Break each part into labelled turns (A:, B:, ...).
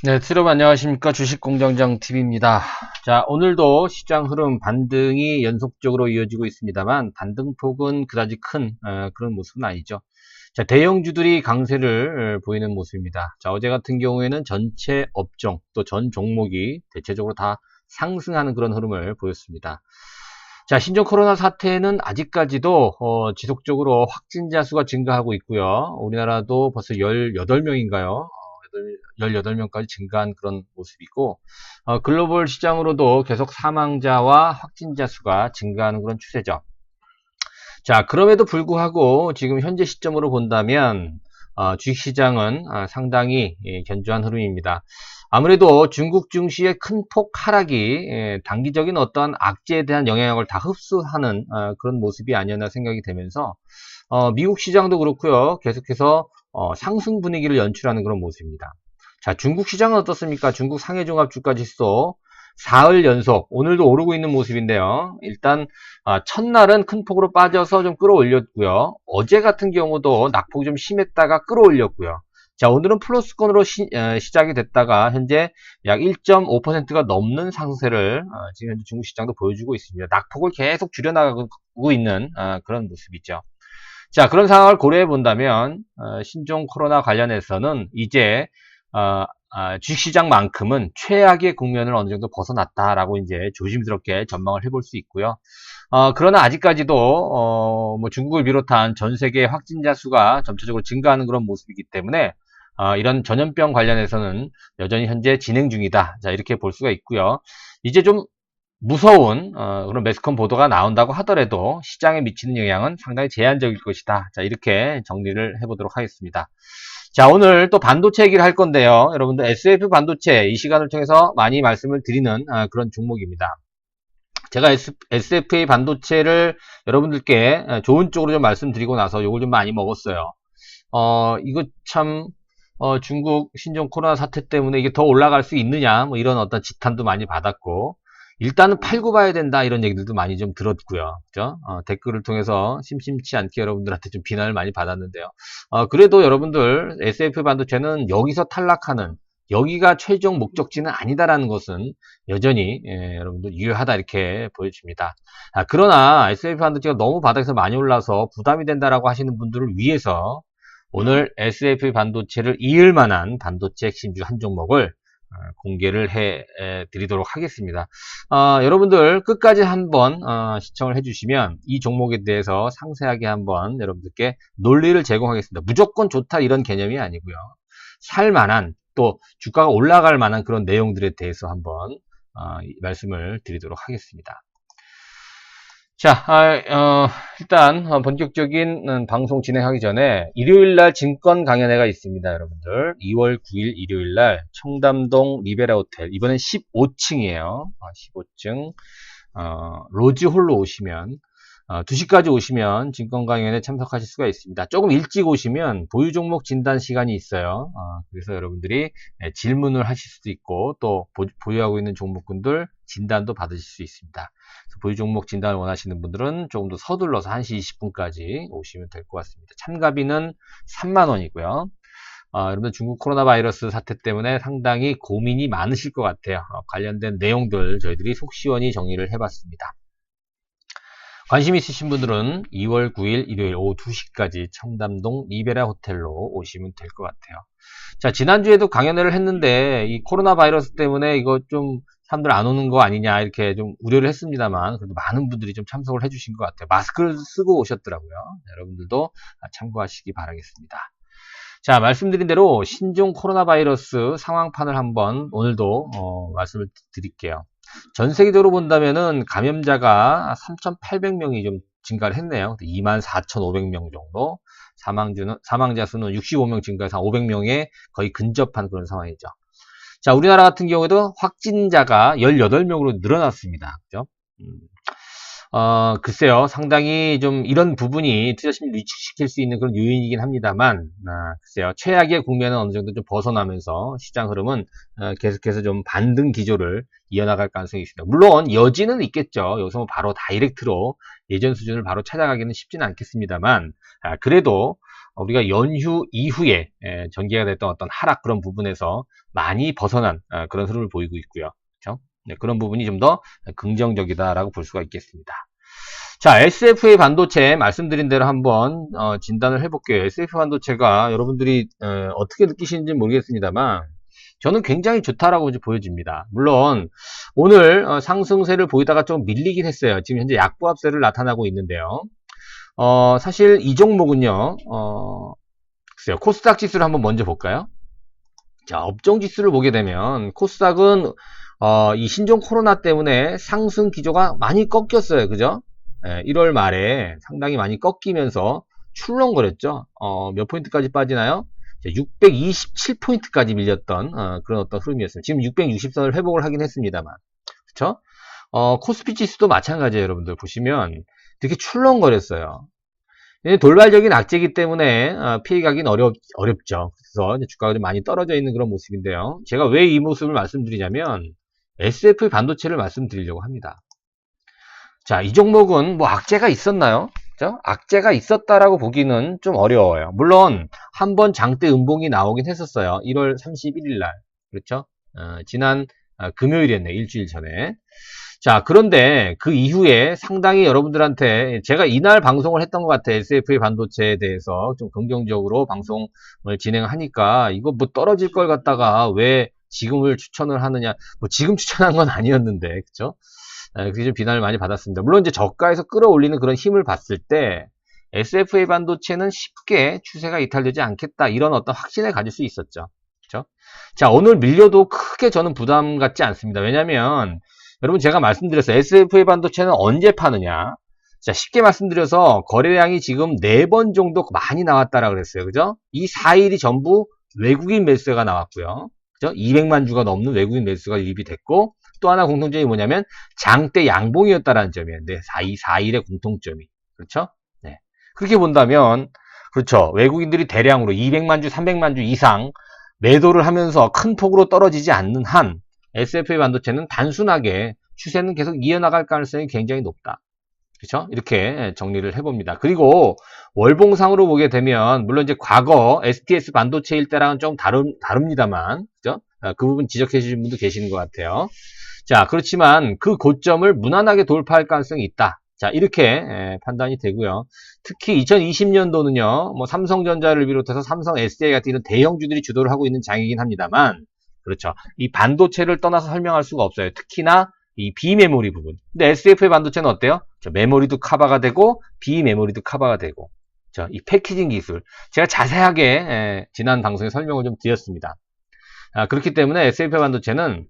A: 네, 트럼 안녕하십니까. 주식공장장TV입니다. 자, 오늘도 시장 흐름 반등이 연속적으로 이어지고 있습니다만 반등폭은 그다지 큰 그런 모습은 아니죠. 자, 대형주들이 강세를 보이는 모습입니다. 자, 어제 같은 경우에는 전체 업종 또 전 종목이 대체적으로 다 상승하는 그런 흐름을 보였습니다. 자, 신종 코로나 사태는 아직까지도 지속적으로 확진자 수가 증가하고 있고요. 우리나라도 벌써 18명인가요? 18명까지 증가한 그런 모습이고, 글로벌 시장으로도 계속 사망자와 확진자 수가 증가하는 그런 추세죠. 자, 그럼에도 불구하고 지금 현재 시점으로 본다면 주식시장은 상당히 견조한 흐름입니다. 아무래도 중국 증시의 큰 폭 하락이 단기적인 어떠한 악재에 대한 영향을 다 흡수하는 그런 모습이 아니었나 생각이 되면서 미국 시장도 그렇고요. 계속해서 상승 분위기를 연출하는 그런 모습입니다. 자, 중국 시장은 어떻습니까? 중국 상해종합주가지수 사흘 연속 오늘도 오르고 있는 모습인데요. 일단 첫날은 큰 폭으로 빠져서 좀 끌어올렸고요. 어제 같은 경우도 낙폭이 좀 심했다가 끌어올렸고요. 자, 오늘은 플러스권으로 시작이 됐다가 현재 약 1.5%가 넘는 상승세를 지금 현재 중국 시장도 보여주고 있습니다. 낙폭을 계속 줄여나가고 있는 그런 모습이죠. 자, 그런 상황을 고려해 본다면 신종 코로나 관련해서는 이제 주식시장만큼은 최악의 국면을 어느 정도 벗어났다라고 이제 조심스럽게 전망을 해볼 수 있고요. 그러나 아직까지도 뭐 중국을 비롯한 전 세계 확진자 수가 점차적으로 증가하는 그런 모습이기 때문에 이런 전염병 관련해서는 여전히 현재 진행 중이다. 자, 이렇게 볼 수가 있고요. 이제 좀 무서운 그런 매스컴 보도가 나온다고 하더라도 시장에 미치는 영향은 상당히 제한적일 것이다. 자, 이렇게 정리를 해보도록 하겠습니다. 자, 오늘 또 반도체 얘기를 할 건데요. 여러분들 SF 반도체 이 시간을 통해서 많이 말씀을 드리는 그런 종목입니다. 제가 SFA 반도체를 여러분들께 좋은 쪽으로 좀 말씀드리고 나서 요걸 좀 많이 먹었어요. 이거 참 중국 신종 코로나 사태 때문에 이게 더 올라갈 수 있느냐 뭐 이런 어떤 지탄도 많이 받았고, 일단은 팔고 봐야 된다 이런 얘기들도 많이 좀 들었고요. 그죠? 댓글을 통해서 심심치 않게 여러분들한테 좀 비난을 많이 받았는데요. 그래도 여러분들 SF 반도체는 여기서 탈락하는, 여기가 최종 목적지는 아니다라는 것은 여전히 여러분들 유효하다 이렇게 보여집니다. 그러나 SF 반도체가 너무 바닥에서 많이 올라서 부담이 된다라고 하시는 분들을 위해서 오늘 SF 반도체를 이을 만한 반도체 핵심주 한 종목을 공개를 해 드리도록 하겠습니다. 여러분들 끝까지 한번 시청을 해주시면 이 종목에 대해서 상세하게 한번 여러분들께 논리를 제공하겠습니다. 무조건 좋다 이런 개념이 아니고요. 살만한, 또 주가가 올라갈 만한 그런 내용들에 대해서 한번 말씀을 드리도록 하겠습니다. 자, 일단 본격적인 방송 진행하기 전에 일요일날 증권 강연회가 있습니다. 여러분들 2월 9일 일요일날 청담동 리베라 호텔, 이번엔 15층이에요. 15층 로즈홀로 오시면 2시까지 오시면 증권 강연에 참석하실 수가 있습니다. 조금 일찍 오시면 보유 종목 진단 시간이 있어요. 그래서 여러분들이 질문을 하실 수도 있고, 또 보유하고 있는 종목군들 진단도 받으실 수 있습니다. 보유 종목 진단을 원하시는 분들은 조금 더 서둘러서 1시 20분까지 오시면 될 것 같습니다. 참가비는 3만원이고요. 여러분들 중국 코로나 바이러스 사태 때문에 상당히 고민이 많으실 것 같아요. 관련된 내용들 저희들이 속 시원히 정리를 해봤습니다. 관심 있으신 분들은 2월 9일 일요일 오후 2시까지 청담동 리베라 호텔로 오시면 될 것 같아요. 자, 지난주에도 강연회를 했는데 이 코로나 바이러스 때문에 이거 좀 사람들 안 오는 거 아니냐 이렇게 좀 우려를 했습니다만, 그래도 많은 분들이 좀 참석을 해주신 것 같아요. 마스크를 쓰고 오셨더라고요. 여러분들도 참고하시기 바라겠습니다. 자, 말씀드린 대로 신종 코로나 바이러스 상황판을 한번 오늘도 말씀을 드릴게요. 전 세계적으로 본다면은 감염자가 3,800명이 좀 증가를 했네요. 24,500명 정도. 사망자 수는 65명 증가해서 500명에 거의 근접한 그런 상황이죠. 자, 우리나라 같은 경우에도 확진자가 18명으로 늘어났습니다. 그죠? 글쎄요, 상당히 좀 이런 부분이 투자심을 위축시킬 수 있는 그런 요인이긴 합니다만, 글쎄요, 최악의 국면은 어느 정도 좀 벗어나면서 시장 흐름은 계속해서 좀 반등 기조를 이어나갈 가능성이 있습니다. 물론 여지는 있겠죠. 여기서 바로 다이렉트로 예전 수준을 바로 찾아가기는 쉽지는 않겠습니다만, 그래도 우리가 연휴 이후에 전개가 됐던 어떤 하락 그런 부분에서 많이 벗어난 그런 흐름을 보이고 있고요. 그렇죠? 네, 그런 부분이 좀 더 긍정적이다라고 볼 수가 있겠습니다. 자, SFA 반도체 말씀드린 대로 한번 진단을 해볼게요. SFA 반도체가 여러분들이 어떻게 느끼시는지 모르겠습니다만 저는 굉장히 좋다라고 이제 보여집니다. 물론 오늘 상승세를 보이다가 좀 밀리긴 했어요. 지금 현재 약보합세를 나타나고 있는데요. 사실 이 종목은요, 글쎄요, 코스닥 지수를 한번 먼저 볼까요? 자, 업종 지수를 보게 되면 코스닥은 이 신종 코로나 때문에 상승 기조가 많이 꺾였어요. 그죠? 1월 말에 상당히 많이 꺾이면서 출렁거렸죠. 몇 포인트까지 빠지나요? 627포인트까지 밀렸던 그런 어떤 흐름이었어요. 지금 660선을 회복을 하긴 했습니다만. 그쵸? 코스피 지수도 마찬가지예요. 여러분들 보시면 되게 출렁거렸어요. 돌발적인 악재이기 때문에 피해가긴 어렵죠. 그래서 주가가 좀 많이 떨어져 있는 그런 모습인데요. 제가 왜 이 모습을 말씀드리냐면 SF 반도체를 말씀드리려고 합니다. 자, 이 종목은 뭐 악재가 있었나요? 그죠? 악재가 있었다라고 보기는 좀 어려워요. 물론 한번 장대 음봉이 나오긴 했었어요. 1월 31일 날. 그렇죠? 지난 금요일이었네. 일주일 전에. 자, 그런데 그 이후에 상당히 여러분들한테 제가 이날 방송을 했던 것 같아요. SFA 반도체에 대해서 좀 긍정적으로 방송을 진행하니까 이거 뭐 떨어질 걸 갖다가 왜 지금을 추천을 하느냐. 뭐 지금 추천한 건 아니었는데. 그쵸? 그게 좀 비난을 많이 받았습니다. 물론 이제 저가에서 끌어올리는 그런 힘을 봤을 때 SFA 반도체는 쉽게 추세가 이탈되지 않겠다. 이런 어떤 확신을 가질 수 있었죠. 그쵸? 자, 오늘 밀려도 크게 저는 부담 갖지 않습니다. 왜냐면 여러분 제가 말씀드렸어요. SFA 반도체는 언제 파느냐? 자, 쉽게 말씀드려서 거래량이 지금 4번 정도 많이 나왔다라 그랬어요. 그죠? 이 4일이 전부 외국인 매수가 나왔고요. 그죠? 200만 주가 넘는 외국인 매수가 유입이 됐고 또 하나 공통점이 뭐냐면 장대 양봉이었다라는 점이에요. 네, 4일의 공통점이. 그렇죠? 네. 그렇게 본다면 그렇죠. 외국인들이 대량으로 200만 주, 300만 주 이상 매도를 하면서 큰 폭으로 떨어지지 않는 한 SFA 반도체는 단순하게 추세는 계속 이어나갈 가능성이 굉장히 높다. 그렇죠? 이렇게 정리를 해봅니다. 그리고 월봉상으로 보게 되면 물론 이제 과거 STS 반도체일 때랑은 좀 다릅니다만 그죠? 그 부분 지적해 주신 분도 계시는 것 같아요. 자, 그렇지만 그 고점을 무난하게 돌파할 가능성이 있다. 자, 이렇게 판단이 되고요. 특히 2020년도는요, 뭐 삼성전자를 비롯해서 삼성 SDI 같은 이런 대형주들이 주도를 하고 있는 장이긴 합니다만, 그렇죠. 이 반도체를 떠나서 설명할 수가 없어요. 특히나 이 비메모리 부분. 근데 SF의 반도체는 어때요? 메모리도 커버가 되고, 비메모리도 커버가 되고, 이 패키징 기술. 제가 자세하게 지난 방송에 설명을 좀 드렸습니다. 그렇기 때문에 SF의 반도체는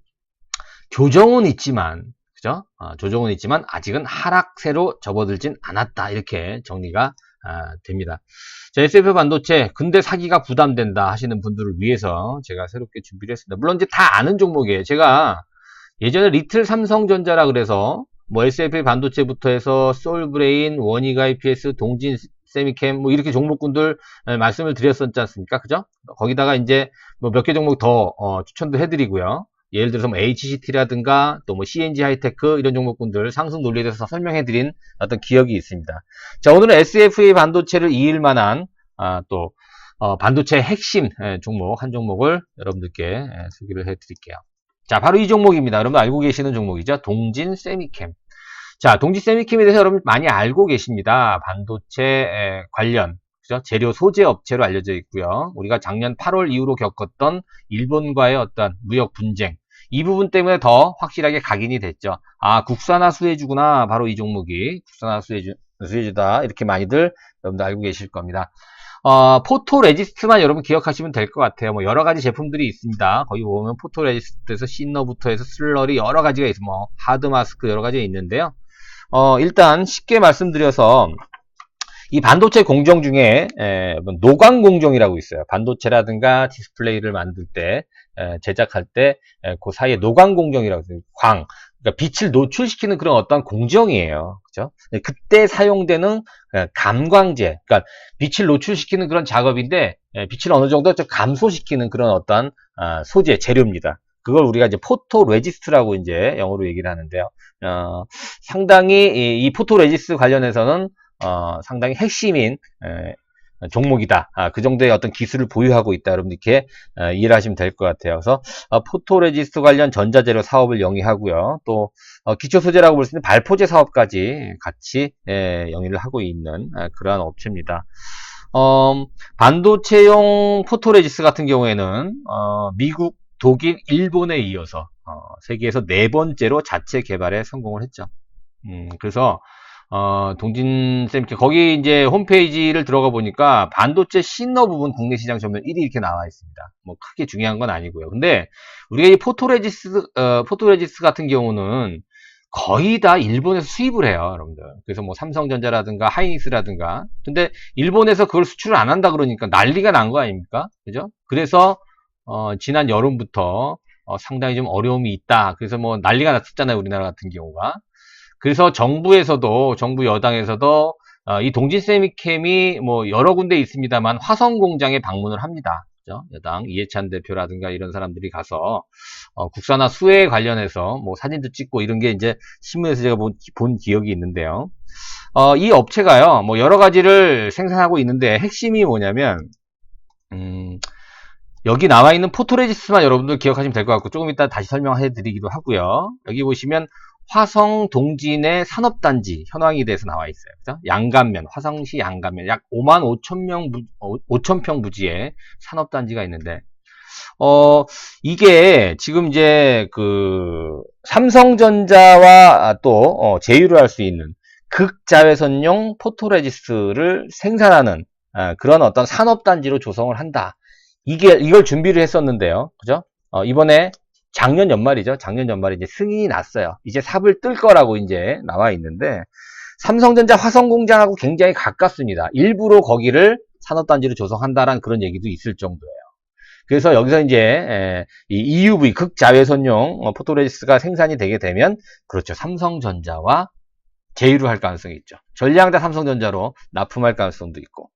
A: 조정은 있지만, 그죠? 조정은 있지만 아직은 하락세로 접어들진 않았다. 이렇게 정리가 됩니다. 자, SF 반도체 근데 사기가 부담된다 하시는 분들을 위해서 제가 새롭게 준비를 했습니다. 물론 이제 다 아는 종목이에요. 제가 예전에 리틀 삼성전자라 그래서 뭐 SF 반도체부터 해서 솔브레인, 원익 IPS, 동진 세미캠 뭐 이렇게 종목군들 말씀을 드렸었지 않습니까? 그죠? 거기다가 이제 뭐 몇 개 종목 더 추천도 해드리고요. 예를 들어서 뭐 HCT라든가 또 뭐 CNG 하이테크 이런 종목군들 상승 논리에 대해서 설명해드린 어떤 기억이 있습니다. 자, 오늘은 SFA 반도체를 이을 만한 또 반도체 핵심 종목 한 종목을 여러분들께 소개를 해드릴게요. 자, 바로 이 종목입니다. 여러분 알고 계시는 종목이죠. 동진 세미캠. 자, 동진 세미캠에 대해서 여러분 많이 알고 계십니다. 반도체 관련 그죠? 재료 소재 업체로 알려져 있고요. 우리가 작년 8월 이후로 겪었던 일본과의 어떤 무역 분쟁 이 부분 때문에 더 확실하게 각인이 됐죠. 국산화 수혜주구나. 바로 이 종목이 국산화 수혜주다. 이렇게 많이들 여러분들 알고 계실 겁니다. 포토레지스트만 여러분 기억하시면 될 것 같아요. 뭐 여러 가지 제품들이 있습니다. 거기 보면 포토레지스트에서 시너부터 해서 슬러리 여러 가지가 있어요. 뭐 하드마스크 여러 가지가 있는데요. 일단 쉽게 말씀드려서 이 반도체 공정 중에 노광 공정이라고 있어요. 반도체라든가 디스플레이를 만들 때 제작할 때 그 사이에 노광 공정이라고 있어요. 그러니까 빛을 노출시키는 그런 어떤 공정이에요. 그죠? 그때 사용되는 감광제, 그러니까 빛을 노출시키는 그런 작업인데 빛을 어느 정도 좀 감소시키는 그런 어떤 소재 재료입니다. 그걸 우리가 이제 포토레지스트라고 이제 영어로 얘기를 하는데요. 상당히 이 포토레지스트 관련해서는 상당히 핵심인 종목이다. 그 정도의 어떤 기술을 보유하고 있다. 여러분 이렇게 이해를 하시면 될 것 같아요. 그래서 포토레지스트 관련 전자재료 사업을 영위하고요. 또 기초 소재라고 볼 수 있는 발포제 사업까지 같이 영위를 하고 있는 그러한 업체입니다. 반도체용 포토레지스트 같은 경우에는 미국, 독일, 일본에 이어서 세계에서 네 번째로 자체 개발에 성공을 했죠. 그래서 동진쌤, 거기 이제 홈페이지를 들어가 보니까 반도체 싱너 부분 국내 시장 점유율 1위 이렇게 나와 있습니다. 뭐 크게 중요한 건 아니고요. 근데 우리가 이 포토레지스트 같은 경우는 거의 다 일본에서 수입을 해요, 여러분들. 그래서 뭐 삼성전자라든가 하이닉스라든가. 근데 일본에서 그걸 수출을 안 한다 그러니까 난리가 난 거 아닙니까? 그죠? 그래서 지난 여름부터 상당히 좀 어려움이 있다. 그래서 뭐 난리가 났었잖아요, 우리나라 같은 경우가. 그래서 정부 여당에서도 이 동진세미캠이 뭐 여러 군데 있습니다만 화성 공장에 방문을 합니다. 그죠? 여당 이해찬 대표라든가 이런 사람들이 가서 국산화 수혜 관련해서 뭐 사진도 찍고 이런 게 이제 신문에서 제가 본 기억이 있는데요. 이 업체가요, 뭐 여러 가지를 생산하고 있는데 핵심이 뭐냐면 여기 나와 있는 포토레지스트만 여러분들 기억하시면 될 것 같고 조금 이따 다시 설명해 드리기도 하고요. 여기 보시면 화성 동진의 산업단지 현황에 대해서 나와 있어요. 그죠? 양감면, 화성시 양감면 약 5만 5천 평 부지의 산업단지가 있는데 이게 지금 이제 그 삼성전자와 또 제휴를 할 수 있는 극자외선용 포토레지스트를 생산하는 그런 어떤 산업단지로 조성을 한다. 이걸 준비를 했었는데요. 그죠? 이번에 작년 연말이죠. 작년 연말에 이제 승인이 났어요. 이제 삽을 뜰 거라고 이제 나와 있는데, 삼성전자 화성공장하고 굉장히 가깝습니다. 일부러 거기를 산업단지로 조성한다라는 그런 얘기도 있을 정도예요. 그래서 여기서 이제 이 EUV 극자외선용 포토레지스트가 생산이 되게 되면, 그렇죠. 삼성전자와 제휴를 할 가능성이 있죠. 전량자 삼성전자로 납품할 가능성도 있고,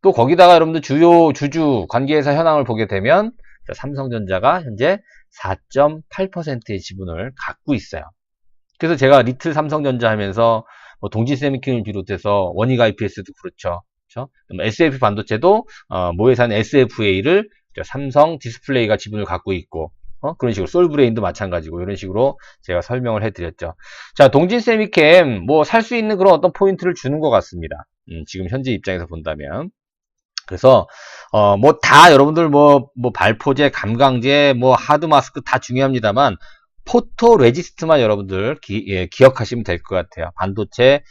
A: 또 거기다가 여러분들 주주 관계회사 현황을 보게 되면 삼성전자가 현재 4.8%의 지분을 갖고 있어요. 그래서 제가 리틀 삼성전자 하면서 뭐 동진세미킨을 비롯해서 원익 IPS도 그렇죠. 그렇죠? SF 반도체도 모회사는 SFA를 삼성 디스플레이가 지분을 갖고 있고 그런 식으로 솔브레인도 마찬가지고 이런 식으로 제가 설명을 해드렸죠. 자, 동진세미캠 뭐 살 수 있는 그런 어떤 포인트를 주는 것 같습니다. 지금 현재 입장에서 본다면. 그래서 뭐 다 여러분들 뭐 발포제, 감광제, 뭐 하드 마스크 다 중요합니다만 포토 레지스트만 여러분들 기억하시면 될 것 같아요. 반도체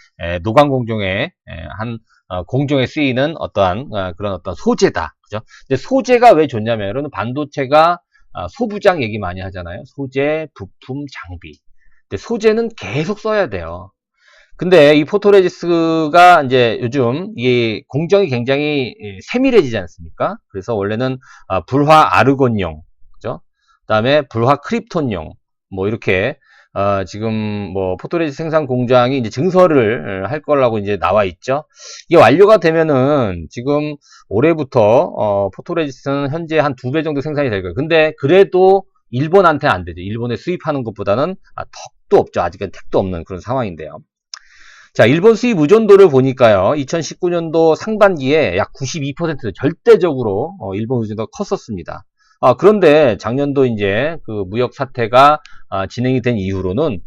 A: 노광 공정에 한 공정에 쓰이는 어떠한 그런 어떤 소재다. 그죠? 근데 소재가 왜 좋냐면 여러분 반도체가 소부장 얘기 많이 하잖아요. 소재, 부품, 장비. 근데 소재는 계속 써야 돼요. 근데 이 포토레지스가 이제 요즘 이 공정이 굉장히 세밀해지지 않습니까? 그래서 원래는 불화 아르곤용, 그죠? 그다음에 불화 크립톤용, 뭐 이렇게 지금 뭐 포토레지스트 생산 공장이 이제 증설을 할 거라고 이제 나와 있죠. 이게 완료가 되면은 지금 올해부터 포토레지스트는 현재 한 2배 정도 생산이 될 거예요. 근데 그래도 일본한테 안 되죠. 일본에 수입하는 것보다는 턱도 없죠. 아직은 택도 없는 그런 상황인데요. 자, 일본 수입 의존도를 보니까요. 2019년도 상반기에 약 92% 절대적으로 일본 의존도가 컸었습니다. 그런데 작년도 이제 그 무역 사태가 진행이 된 이후로는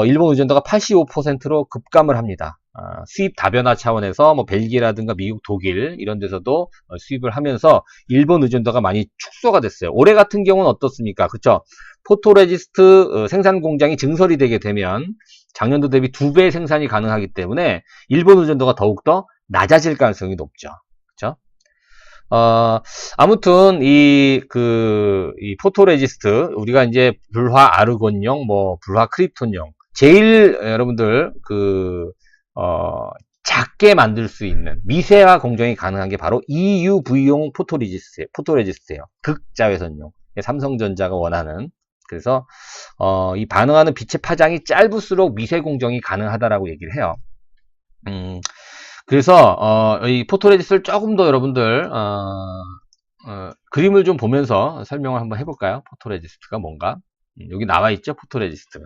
A: 일본 의존도가 85%로 급감을 합니다. 수입 다변화 차원에서 뭐 벨기에라든가 미국, 독일 이런 데서도 수입을 하면서 일본 의존도가 많이 축소가 됐어요. 올해 같은 경우는 어떻습니까? 그렇죠? 포토레지스트 생산 공장이 증설이 되게 되면 작년도 대비 2배 생산이 가능하기 때문에 일본 의존도가 더욱더 낮아질 가능성이 높죠. 그렇죠? 아무튼 이 포토레지스트 우리가 이제 불화 아르곤용, 뭐 불화 크립톤용 제일 여러분들 작게 만들 수 있는 미세화 공정이 가능한 게 바로 EUV용 포토레지스트예요. 극자외선용. 삼성전자가 원하는. 그래서 이 반응하는 빛의 파장이 짧을수록 미세 공정이 가능하다라고 얘기를 해요. 그래서 이 포토레지스트를 조금 더 여러분들 그림을 좀 보면서 설명을 한번 해볼까요? 포토레지스트가 뭔가? 여기 나와 있죠, 포토레지스트.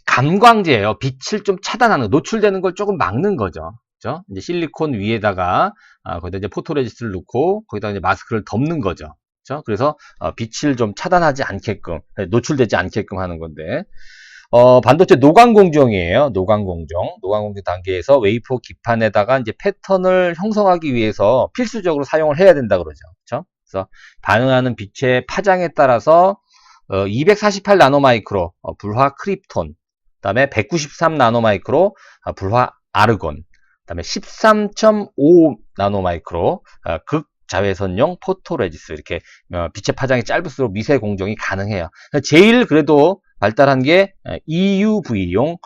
A: 감광제예요. 빛을 좀 차단하는, 노출되는 걸 조금 막는 거죠. 그죠? 이제 실리콘 위에다가 거기다 이제 포토레지스트를 넣고 거기다 이제 마스크를 덮는 거죠. 그죠? 그래서 빛을 좀 차단하지 않게끔, 노출되지 않게끔 하는 건데, 반도체 노광공정이에요. 노광공정 단계에서 웨이퍼 기판에다가 이제 패턴을 형성하기 위해서 필수적으로 사용을 해야 된다 그러죠. 그렇죠? 그래서 반응하는 빛의 파장에 따라서 248 나노마이크로 불화 크립톤, 그다음에 193 나노마이크로 불화 아르곤, 그다음에 13.5 나노마이크로 극자외선용 포토레지스, 이렇게 빛의 파장이 짧을수록 미세 공정이 가능해요. 제일 그래도 발달한 게 EUV용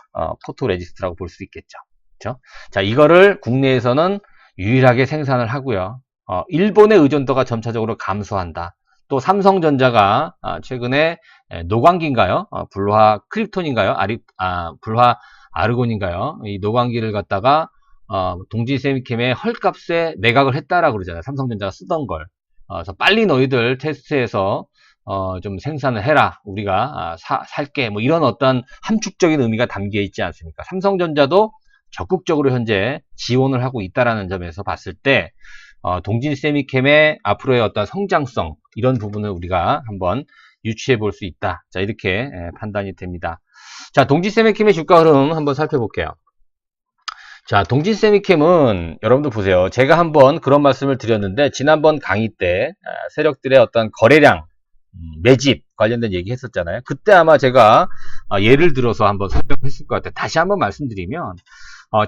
A: 포토레지스트라고 볼 수 있겠죠. 그렇죠? 자, 이거를 국내에서는 유일하게 생산을 하고요. 일본의 의존도가 점차적으로 감소한다. 또 삼성전자가 최근에 노광기인가요? 불화 크립톤인가요? 불화 아르곤인가요? 이 노광기를 갖다가 동지 세미캠의 헐값에 매각을 했다라고 그러잖아요. 삼성전자가 쓰던 걸. 그래서 빨리 너희들 테스트해서 좀 생산을 해라. 우리가 살게. 뭐 이런 어떤 함축적인 의미가 담겨 있지 않습니까? 삼성전자도 적극적으로 현재 지원을 하고 있다라는 점에서 봤을 때 동진 세미캠의 앞으로의 어떤 성장성, 이런 부분을 우리가 한번 유추해 볼 수 있다. 자, 이렇게 판단이 됩니다. 자, 동진 세미캠의 주가 흐름 한번 살펴볼게요. 자, 동진 세미캠은 여러분들 보세요. 제가 한번 그런 말씀을 드렸는데, 지난번 강의 때 세력들의 어떤 거래량, 매집 관련된 얘기 했었잖아요. 그때 아마 제가 예를 들어서 한번 설명했을 것 같아요. 다시 한번 말씀드리면,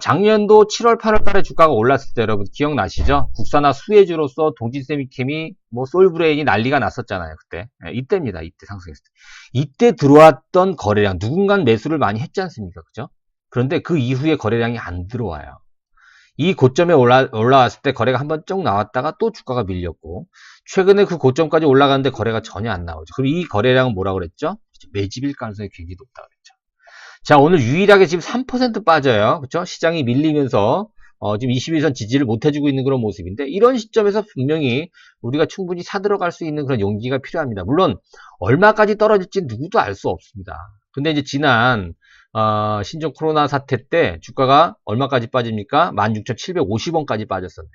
A: 작년도 7월, 8월 달에 주가가 올랐을 때 여러분 기억나시죠? 국산화 수혜주로서 동진세미캠이 뭐 솔브레인이 난리가 났었잖아요. 그때. 이때입니다. 이때 상승했을 때. 이때 들어왔던 거래량, 누군가는 매수를 많이 했지 않습니까? 그죠? 그런데 그 이후에 거래량이 안 들어와요. 이 고점에 올라왔을 때 거래가 한번 쭉 나왔다가 또 주가가 밀렸고, 최근에 그 고점까지 올라가는데 거래가 전혀 안 나오죠. 그럼 이 거래량은 뭐라고 그랬죠? 매집일 가능성이 굉장히 높다고 그랬죠. 자, 오늘 유일하게 지금 3% 빠져요. 그쵸? 시장이 밀리면서 지금 21선 지지를 못 해주고 있는 그런 모습인데, 이런 시점에서 분명히 우리가 충분히 사들어갈 수 있는 그런 용기가 필요합니다. 물론 얼마까지 떨어질지 누구도 알 수 없습니다. 근데 이제 지난 신종 코로나 사태 때 주가가 얼마까지 빠집니까? 16,750원까지 빠졌었네요.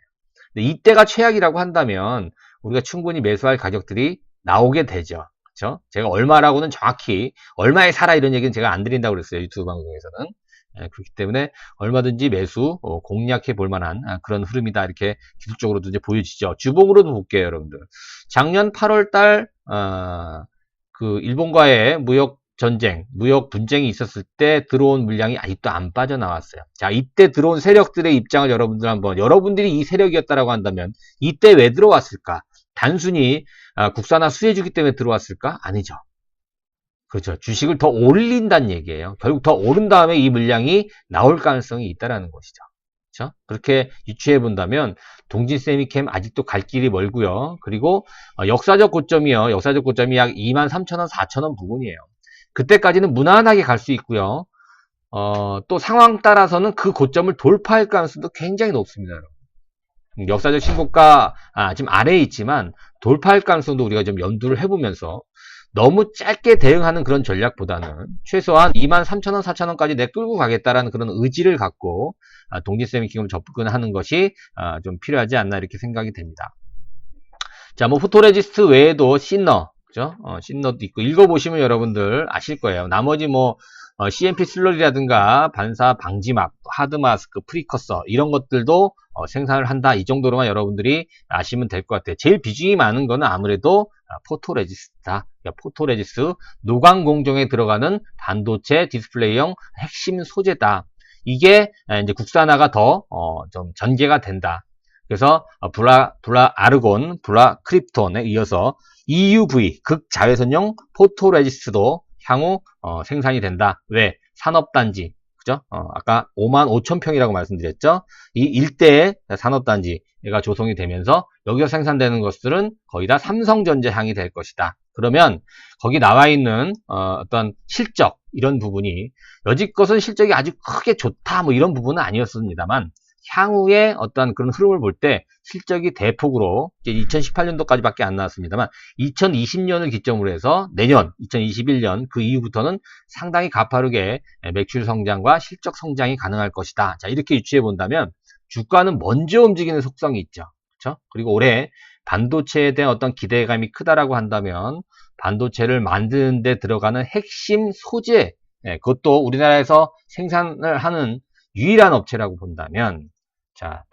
A: 근데 이때가 최악이라고 한다면 우리가 충분히 매수할 가격들이 나오게 되죠. 그렇죠? 제가 얼마라고는 정확히 얼마에 사라 이런 얘기는 제가 안 드린다고 그랬어요. 유튜브 방송에서는. 그렇기 때문에 얼마든지 매수 공략해 볼 만한 그런 흐름이다, 이렇게 기술적으로도 이제 보여지죠. 주봉으로도 볼게요, 여러분들. 작년 8월 달 그 일본과의 무역 전쟁, 무역 분쟁이 있었을 때 들어온 물량이 아직도 안 빠져나왔어요. 자, 이때 들어온 세력들의 입장을 여러분들이 이 세력이었다라고 한다면 이때 왜 들어왔을까? 단순히 국산화 수혜주기 때문에 들어왔을까? 아니죠. 그렇죠. 주식을 더 올린다는 얘기예요. 결국 더 오른 다음에 이 물량이 나올 가능성이 있다라는 것이죠. 그렇죠? 그렇게 유추해 본다면 동진 세미캠 아직도 갈 길이 멀고요. 그리고 역사적 고점이 약 23,000원, 4,000원 부분이에요. 그때까지는 무난하게 갈 수 있고요. 또 상황 따라서는 그 고점을 돌파할 가능성도 굉장히 높습니다. 역사적 신고가 지금 아래에 있지만 돌파할 가능성도 우리가 좀 염두를 해보면서 너무 짧게 대응하는 그런 전략보다는 최소한 23,000원, 4,000원까지 내 끌고 가겠다라는 그런 의지를 갖고 동진세미캠을 접근하는 것이 좀 필요하지 않나, 이렇게 생각이 됩니다. 자, 뭐 포토레지스트 외에도 씬너, 그죠? 씬너도 있고 읽어보시면 여러분들 아실 거예요. 나머지 뭐 CMP 슬러리라든가 반사 방지막, 하드마스크, 프리커서 이런 것들도 생산을 한다. 이 정도로만 여러분들이 아시면 될 것 같아요. 제일 비중이 많은 거는 아무래도 포토레지스트다. 그러니까 포토레지스트, 노광공정에 들어가는 반도체 디스플레이용 핵심 소재다. 이게 이제 국산화가 더 좀 전개가 된다. 그래서 불화 아르곤, 불화 크립톤에 이어서 EUV 극자외선용 포토레지스트도 향후 생산이 된다. 왜? 산업단지, 그죠? 아까 55,000평이라고 말씀드렸죠? 이 일대의 산업단지가 조성이 되면서 여기서 생산되는 것들은 거의 다 삼성전자 향이 될 것이다. 그러면 거기 나와 있는 어떤 실적, 이런 부분이 여지껏은 실적이 아주 크게 좋다 뭐 이런 부분은 아니었습니다만, 향후에 어떤 그런 흐름을 볼 때 실적이 대폭으로 이제 2018년도까지밖에 안 나왔습니다만 2020년을 기점으로 해서 내년 2021년 그 이후부터는 상당히 가파르게 매출 성장과 실적 성장이 가능할 것이다. 자, 이렇게 유추해 본다면 주가는 먼저 움직이는 속성이 있죠. 그렇죠? 그리고 올해 반도체에 대한 어떤 기대감이 크다라고 한다면 반도체를 만드는 데 들어가는 핵심 소재, 그것도 우리나라에서 생산을 하는 유일한 업체라고 본다면, 자,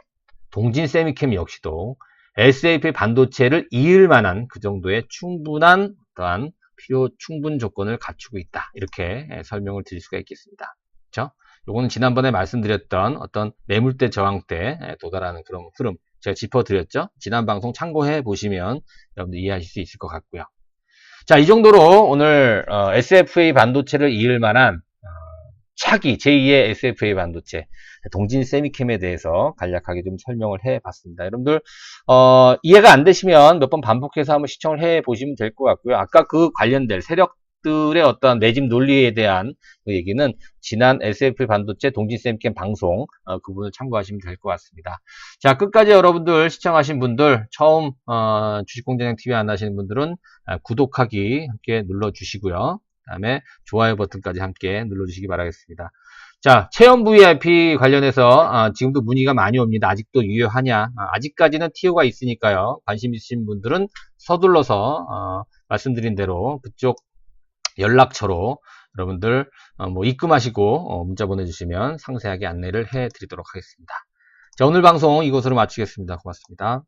A: 동진 세미캠 역시도 SAP 반도체를 이을 만한 그 정도의 충분한 어떠한 필요 충분 조건을 갖추고 있다. 이렇게 설명을 드릴 수가 있겠습니다. 그렇죠? 요거는 지난번에 말씀드렸던 어떤 매물대 저항 때 도달하는 그런 흐름 제가 짚어드렸죠. 지난 방송 참고해 보시면 여러분들 이해하실 수 있을 것 같고요. 자, 이 정도로 오늘 SFA 반도체를 이을 만한 차기 제2의 SFA 반도체 동진 세미캠에 대해서 간략하게 좀 설명을 해 봤습니다. 여러분들 이해가 안 되시면 몇 번 반복해서 한번 시청을 해 보시면 될 것 같고요. 아까 그 관련된 세력들의 어떤 매집 논리에 대한 그 얘기는 지난 SFA 반도체 동진 세미캠 방송 그 부분을 참고하시면 될 것 같습니다. 자, 끝까지 여러분들 시청하신 분들 처음 주식공장장 TV 안 하시는 분들은 구독하기 함께 눌러 주시고요. 다음에 좋아요 버튼까지 함께 눌러주시기 바라겠습니다. 자, 체험 VIP 관련해서 지금도 문의가 많이 옵니다. 아직도 유효하냐? 아직까지는 TO가 있으니까요. 관심 있으신 분들은 서둘러서 말씀드린 대로 그쪽 연락처로 여러분들 뭐 입금하시고 문자 보내주시면 상세하게 안내를 해드리도록 하겠습니다. 자, 오늘 방송 이것으로 마치겠습니다. 고맙습니다.